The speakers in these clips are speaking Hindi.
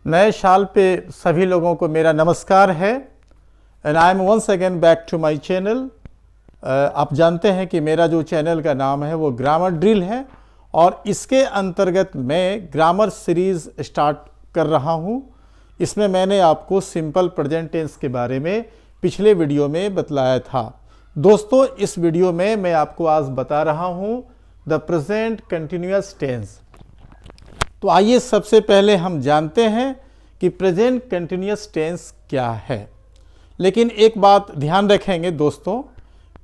नए साल पे सभी लोगों को मेरा नमस्कार है and I am once again back to my channel. आप जानते हैं कि मेरा जो चैनल का नाम है वो ग्रामर ड्रिल है और इसके अंतर्गत मैं ग्रामर सीरीज़ स्टार्ट कर रहा हूँ। इसमें मैंने आपको सिंपल प्रेजेंट टेंस के बारे में पिछले वीडियो में बतलाया था। दोस्तों, इस वीडियो में मैं आपको आज बता रहा हूँ द प्रेजेंट कंटिन्यूअस टेंस। तो आइए सबसे पहले हम जानते हैं कि प्रेजेंट कंटिन्यूअस टेंस क्या है। लेकिन एक बात ध्यान रखेंगे दोस्तों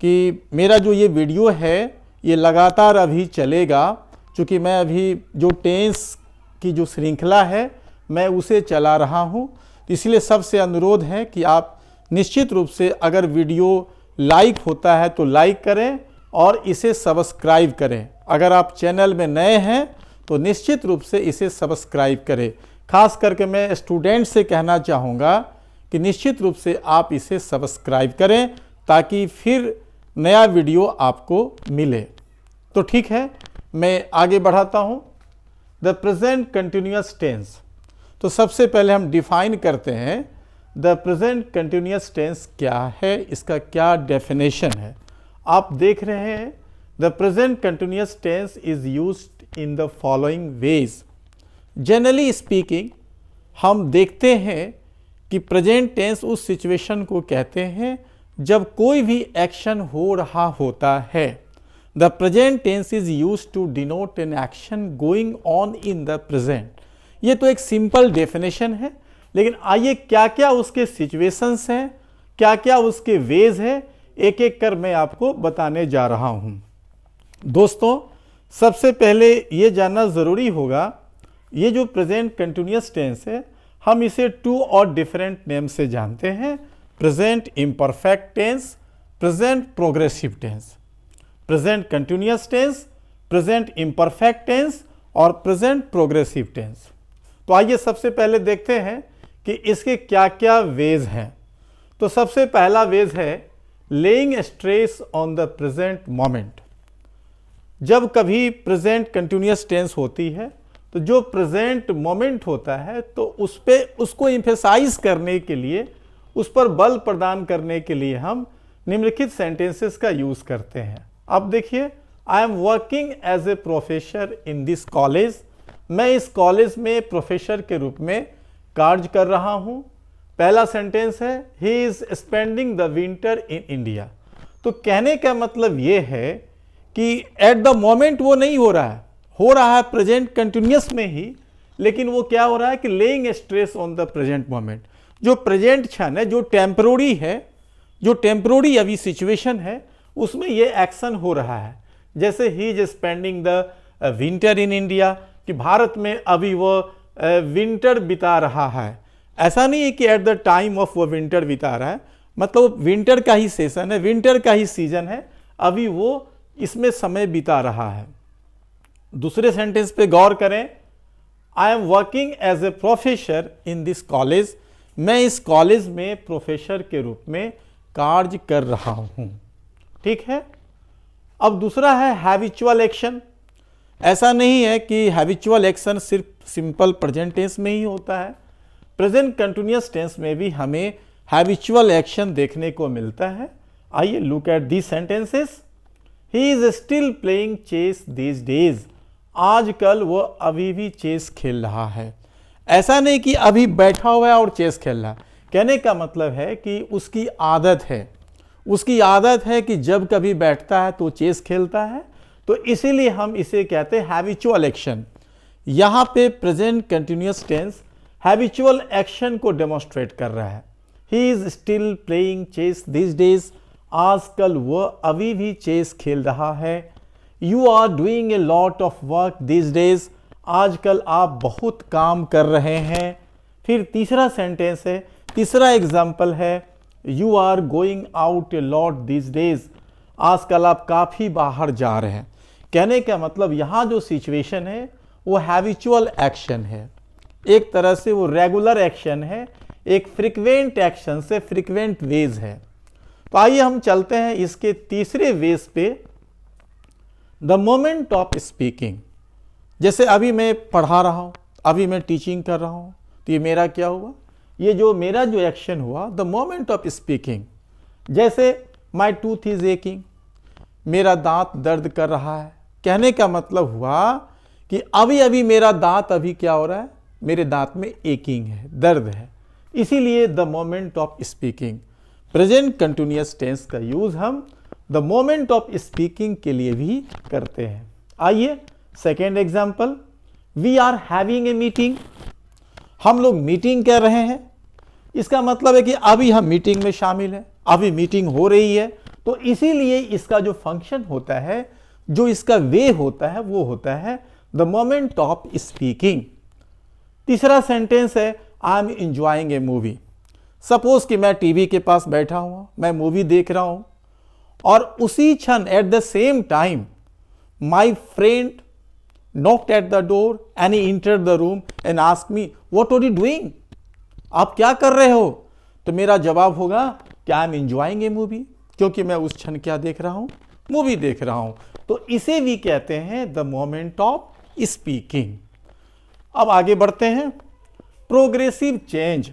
कि मेरा जो ये वीडियो है ये लगातार अभी चलेगा, क्योंकि मैं अभी जो टेंस की जो श्रृंखला है मैं उसे चला रहा हूँ। इसलिए सबसे अनुरोध है कि आप निश्चित रूप से अगर वीडियो लाइक होता है तो लाइक करें और इसे सब्सक्राइब करें। अगर आप चैनल में नए हैं तो निश्चित रूप से इसे सब्सक्राइब करें। खास करके मैं स्टूडेंट से कहना चाहूँगा कि निश्चित रूप से आप इसे सब्सक्राइब करें ताकि फिर नया वीडियो आपको मिले। तो ठीक है, मैं आगे बढ़ाता हूँ। The present continuous tense. तो सबसे पहले हम डिफाइन करते हैं द प्रेजेंट कंटिन्यूअस टेंस क्या है, इसका क्या डेफिनेशन है। आप देख रहे हैं the present continuous tense is used in the following ways। Generally speaking हम देखते हैं कि प्रेजेंट टेंस उस सिचुएशन को कहते हैं जब कोई भी एक्शन हो रहा होता है। The present tense is used to denote an action going on in the present. ये तो एक सिंपल डेफिनेशन है, लेकिन आइए क्या क्या उसके सिचुएशंस हैं, क्या क्या उसके वेज हैं, एक एक कर मैं आपको बताने जा रहा हूँ। दोस्तों, सबसे पहले ये जानना ज़रूरी होगा, ये जो प्रेजेंट कंटिन्यूअस टेंस है हम इसे टू और डिफरेंट नेम से जानते हैं। Present imperfect tense, present progressive tense. Present continuous tense, present imperfect tense और प्रेजेंट प्रोग्रेसिव टेंस। तो आइए सबसे पहले देखते हैं कि इसके क्या क्या वेज हैं। तो सबसे पहला वेज है laying stress on the present moment. जब कभी प्रेजेंट कंटिन्यूअस टेंस होती है तो जो प्रेजेंट मोमेंट होता है तो उसको एम्फेसाइज करने के लिए, उस पर बल प्रदान करने के लिए हम निम्नलिखित सेंटेंसेस का यूज करते हैं। अब देखिए, I am working as a professor in this college. मैं इस कॉलेज में प्रोफेसर के रूप में कार्य कर रहा हूँ। पहला सेंटेंस है he is spending the winter in India. तो कहने का मतलब ये है कि एट द मोमेंट वो नहीं हो रहा है प्रेजेंट कंटिन्यूअस में ही, लेकिन वो क्या हो रहा है कि laying stress on the present moment. जो प्रेजेंट क्षण है, जो टेम्परोरी है, जो टेम्परोरी अभी सिचुएशन है, उसमें ये एक्शन हो रहा है। जैसे he is spending the winter in India, कि भारत में अभी वो विंटर बिता रहा है। ऐसा नहीं है कि एट द टाइम ऑफ वो विंटर बिता रहा है, मतलब विंटर का ही सेशन है, विंटर का ही सीजन है, अभी वो इसमें समय बिता रहा है। दूसरे सेंटेंस पे गौर करें, I am working as a professor in this college. मैं इस कॉलेज में प्रोफेसर के रूप में कार्य कर रहा हूं। ठीक है। अब दूसरा है हैबिचुअल एक्शन। ऐसा नहीं है कि हैबिचुअल एक्शन सिर्फ सिंपल प्रेजेंट टेंस में ही होता है। प्रेजेंट कंटिन्यूअस टेंस में भी हमें हैबिचुअल एक्शन देखने को मिलता है। आइए look at these sentences. He is still playing chess these days। आजकल वो अभी भी चेस खेल रहा है। ऐसा नहीं कि अभी बैठा हुआ है और चेस खेल रहा है। कहने का मतलब है कि उसकी आदत है, उसकी आदत है कि जब कभी बैठता है तो चेस खेलता है। तो इसीलिए हम इसे कहते हैं हैबिचुअल एक्शन। यहाँ पे present continuous tense habitual action को डेमोन्स्ट्रेट कर रहा है। He is still playing chess these days। आजकल वह अभी भी चेस खेल रहा है। You are doing a lot of work this days. आजकल आप बहुत काम कर रहे हैं। फिर तीसरा सेंटेंस है, तीसरा एग्जाम्पल है, you are going out a lot this days. आजकल आप काफ़ी बाहर जा रहे हैं। कहने का मतलब यहाँ जो सिचुएशन है वो हैबिचुअल एक्शन है, एक तरह से वो रेगुलर एक्शन है, एक फ्रिक्वेंट एक्शन से फ्रिक्वेंट वेज है। तो आइए हम चलते हैं इसके तीसरे वेज पे, द मोमेंट ऑफ स्पीकिंग। जैसे अभी मैं पढ़ा रहा हूँ, अभी मैं टीचिंग कर रहा हूँ, तो ये मेरा क्या हुआ, ये जो मेरा जो एक्शन हुआ, द मोमेंट ऑफ स्पीकिंग। जैसे माई टूथ इज एकिंग, मेरा दांत दर्द कर रहा है। कहने का मतलब हुआ कि अभी अभी मेरा दांत अभी क्या हो रहा है, मेरे दांत में एकिंग है, दर्द है। इसीलिए the moment of speaking, present continuous tense का यूज हम द मोमेंट ऑफ स्पीकिंग के लिए भी करते हैं। आइए second example, we are having a meeting, हम लोग मीटिंग कर रहे हैं। इसका मतलब है कि अभी हम मीटिंग में शामिल हैं, अभी मीटिंग हो रही है। तो इसीलिए इसका जो फंक्शन होता है, जो इसका वे होता है, वो होता है द मोमेंट ऑफ स्पीकिंग। तीसरा सेंटेंस है I am enjoying A movie. Suppose कि मैं टीवी के पास बैठा हूं, मैं मूवी देख रहा हूं, और उसी क्षण at the same time my friend knocked at the door and he entered the room and asked me what are you doing, आप क्या कर रहे हो। तो मेरा जवाब होगा कि I am enjoying A movie, क्योंकि मैं उस क्षण क्या देख रहा हूं, मूवी देख रहा हूं। तो इसे भी कहते हैं द मोमेंट ऑफ स्पीकिंग। अब आगे बढ़ते हैं, प्रोग्रेसिव चेंज।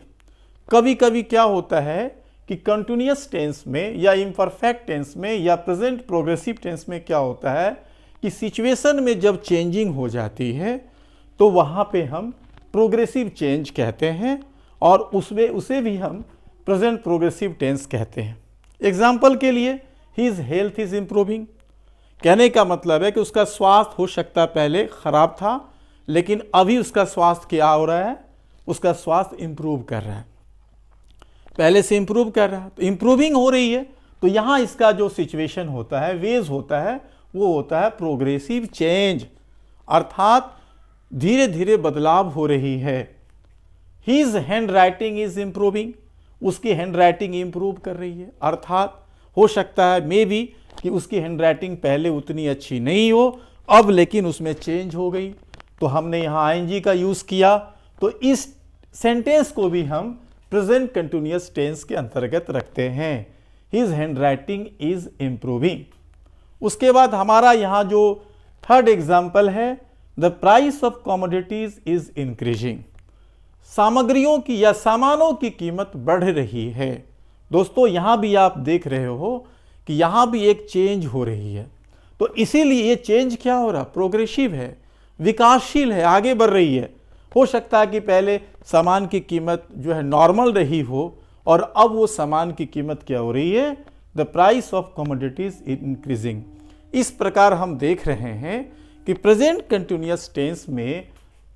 कभी कभी क्या होता है कि कंटिन्यूअस टेंस में या इम्परफेक्ट टेंस में या प्रेजेंट प्रोग्रेसिव टेंस में क्या होता है कि सिचुएशन में जब चेंजिंग हो जाती है तो वहाँ पे हम प्रोग्रेसिव चेंज कहते हैं, और उसमें उसे भी हम प्रेजेंट प्रोग्रेसिव टेंस कहते हैं। एग्जाम्पल के लिए, हिज हेल्थ इज इम्प्रूविंग, कहने का मतलब है कि उसका स्वास्थ्य हो सकता है पहले खराब था, लेकिन अभी उसका स्वास्थ्य क्या हो रहा है, उसका स्वास्थ्य इंप्रूव कर रहा है, पहले से इंप्रूव कर रहा है, तो इंप्रूविंग हो रही है। तो यहाँ इसका जो सिचुएशन होता है, वेज होता है, वो होता है प्रोग्रेसिव चेंज, अर्थात धीरे धीरे बदलाव हो रही है। His hand writing is improving, उसकी हैंड राइटिंग इंप्रूव कर रही है, अर्थात हो सकता है मे बी कि उसकी हैंड राइटिंग पहले उतनी अच्छी नहीं हो, अब लेकिन उसमें चेंज हो गई, तो हमने यहाँ आईएनजी का यूज किया। तो इस सेंटेंस को भी हम प्रेजेंट कंटिन्यूअस टेंस के अंतर्गत रखते हैं, his hand writing is improving. उसके बाद हमारा यहाँ जो थर्ड एग्जाम्पल है, the price of commodities is increasing, सामग्रियों की या सामानों की कीमत बढ़ रही है। दोस्तों यहाँ भी आप देख रहे हो कि यहाँ भी एक चेंज हो रही है, तो इसीलिए ये चेंज क्या हो रहा, प्रोग्रेसिव है, विकासशील है, आगे बढ़ रही है। हो सकता है कि पहले सामान की कीमत जो है नॉर्मल रही हो, और अब वो सामान की कीमत क्या हो रही है, the price of commodities is increasing. इस प्रकार हम देख रहे हैं कि प्रेजेंट कंटिन्यूअस टेंस में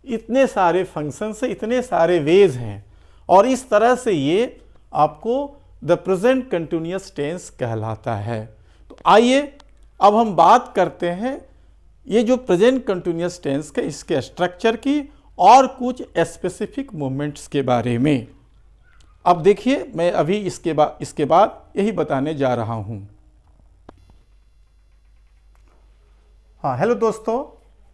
इतने सारे फंक्शंस, इतने सारे वेज हैं, और इस तरह से ये आपको द प्रेजेंट कंटिन्यूअस टेंस कहलाता है। तो आइए अब हम बात करते हैं ये जो प्रेजेंट कंटिन्यूअस टेंस के इसके स्ट्रक्चर की और कुछ स्पेसिफिक मूवमेंट्स के बारे में। अब देखिए, मैं अभी इसके बाद यही बताने जा रहा हूं। हाँ, हेलो दोस्तों,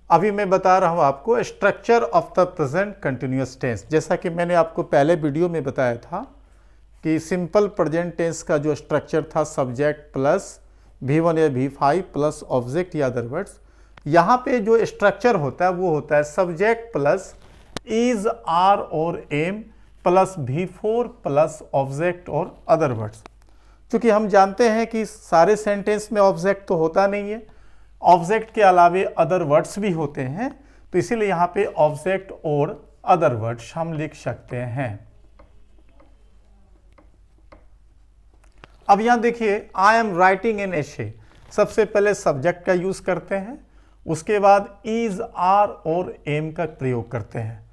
अभी मैं बता रहा हूं आपको structure of the present continuous tense. जैसा कि मैंने आपको पहले वीडियो में बताया था कि सिंपल प्रेजेंट टेंस का जो स्ट्रक्चर था, सब्जेक्ट प्लस V1 या V5 प्लस ऑब्जेक्ट या अदर वर्ड्स। यहाँ पे जो स्ट्रक्चर होता है वो होता है सब्जेक्ट प्लस इज, आर और am plus V4 plus object और अदर वर्ड्स। क्योंकि हम जानते हैं कि सारे सेंटेंस में ऑब्जेक्ट तो होता नहीं है, ऑब्जेक्ट के अलावे अदर वर्ड्स भी होते हैं, तो इसीलिए यहाँ पे ऑब्जेक्ट और अदर वर्ड्स हम लिख सकते हैं। अब यहाँ देखिए, I am writing an essay, सबसे पहले सब्जेक्ट का यूज करते हैं, उसके बाद इज, आर और एम का प्रयोग करते हैं।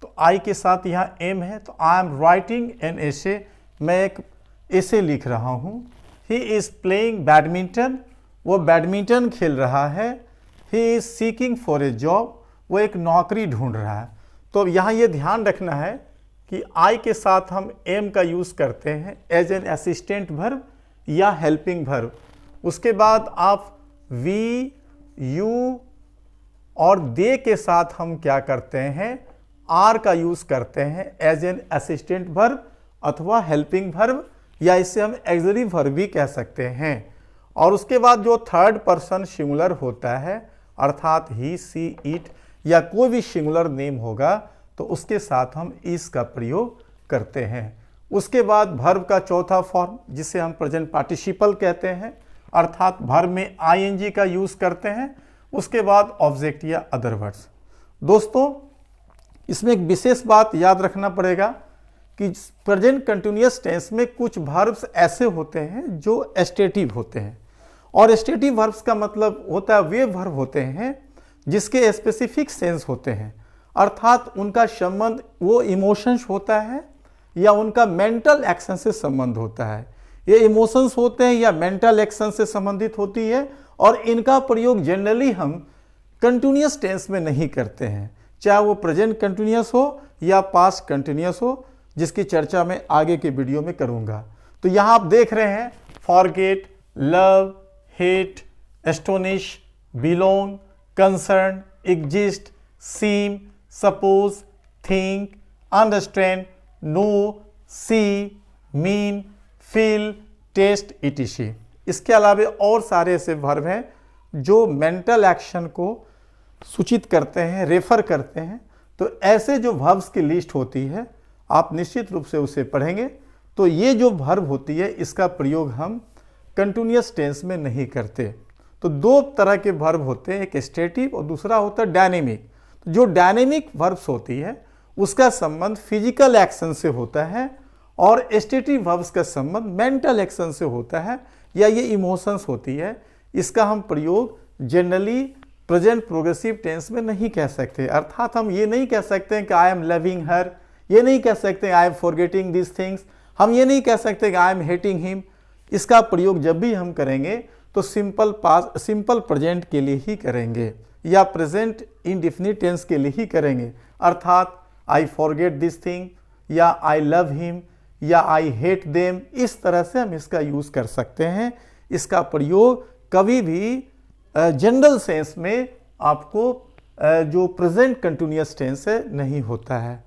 तो आई के साथ यहाँ एम है, तो I am writing an essay, मैं एक एसे लिख रहा हूँ। ही इज प्लेइंग बैडमिंटन, वो बैडमिंटन खेल रहा है। He is seeking for a job, वो एक नौकरी ढूंढ रहा है। तो यहाँ ये ध्यान रखना है कि आई के साथ हम एम का यूज़ करते हैं एज एन असिस्टेंट वर्ब या हेल्पिंग वर्ब। उसके बाद आप वी, यू और दे के साथ हम क्या करते हैं, आर का यूज़ करते हैं एज एन असिस्टेंट वर्ब अथवा हेल्पिंग वर्ब, या इसे हम एक्सिलरी वर्ब भी कह सकते हैं। और उसके बाद जो थर्ड पर्सन सिंगुलर होता है, अर्थात ही, सी, इट या कोई भी सिंगुलर नेम होगा, तो उसके साथ हम इज का प्रयोग करते हैं। उसके बाद वर्ब का चौथा फॉर्म जिसे हम प्रेजेंट पार्टिसिपल कहते हैं, अर्थात वर्ब में आईएनजी का यूज करते हैं। उसके बाद ऑब्जेक्ट या अदर वर्ड्स। दोस्तों, इसमें एक विशेष बात याद रखना पड़ेगा कि प्रेजेंट कंटिन्यूअस टेंस में कुछ वर्ब्स ऐसे होते हैं जो एस्टेटिव होते हैं, और एस्टेटिव वर्ब्स का मतलब होता है वे वर्ब होते हैं जिसके स्पेसिफिक सेंस होते हैं, अर्थात उनका संबंध वो इमोशंस होता है या उनका मेंटल एक्शन से संबंध होता है। ये इमोशंस होते हैं या मेंटल एक्शन से संबंधित होती है, और इनका प्रयोग जनरली हम कंटिन्यूअस टेंस में नहीं करते हैं, चाहे वो प्रेजेंट कंटिन्यूअस हो या पास्ट कंटिन्यूअस हो, जिसकी चर्चा मैं आगे के वीडियो में करूंगा। तो यहाँ आप देख रहे हैं forget, love, hate, astonish, belong, concern, exist, seem, suppose, think, understand, know, see, mean, feel, taste, etc. इसके अलावा और सारे ऐसे वर्ब हैं जो मेंटल एक्शन को सूचित करते हैं, रेफर करते हैं। तो ऐसे जो वर्ब्स की लिस्ट होती है आप निश्चित रूप से उसे पढ़ेंगे। तो ये जो वर्ब होती है इसका प्रयोग हम कंटिन्यूअस टेंस में नहीं करते। तो दो तरह के वर्ब होते हैं, एक स्टेटिव और दूसरा होता है डायनेमिक। तो जो डायनेमिक वर्ब्स होती है उसका संबंध फिजिकल एक्शन से होता है, और स्टेटिव वर्ब्स का संबंध मेंटल एक्शन से होता है या ये इमोशंस होती है। इसका हम प्रयोग जनरली प्रेजेंट प्रोग्रेसिव टेंस में नहीं कह सकते, अर्थात हम ये नहीं कह सकते हैं कि आई एम लविंग हर, ये नहीं कह सकते I am forgetting this things, हम ये नहीं कह सकते कि आई एम हेटिंग हिम। इसका प्रयोग जब भी हम करेंगे तो सिंपल प्रेजेंट के लिए ही करेंगे या प्रेजेंट इंडेफिनिट टेंस के लिए ही करेंगे, अर्थात आई फॉरगेट दिस थिंग या आई लव हिम या आई हेट देम। इस तरह से हम इसका यूज कर सकते हैं। इसका प्रयोग कभी भी जनरल सेंस में आपको जो प्रेजेंट कंटिन्यूअस टेंस है नहीं होता है।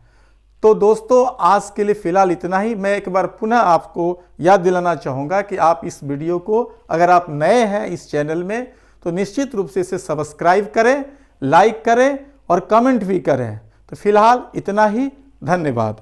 तो दोस्तों, आज के लिए फिलहाल इतना ही। मैं एक बार पुनः आपको याद दिलाना चाहूँगा कि आप इस वीडियो को, अगर आप नए हैं इस चैनल में, तो निश्चित रूप से इसे सब्सक्राइब करें, लाइक करें और कमेंट भी करें। तो फिलहाल इतना ही। धन्यवाद।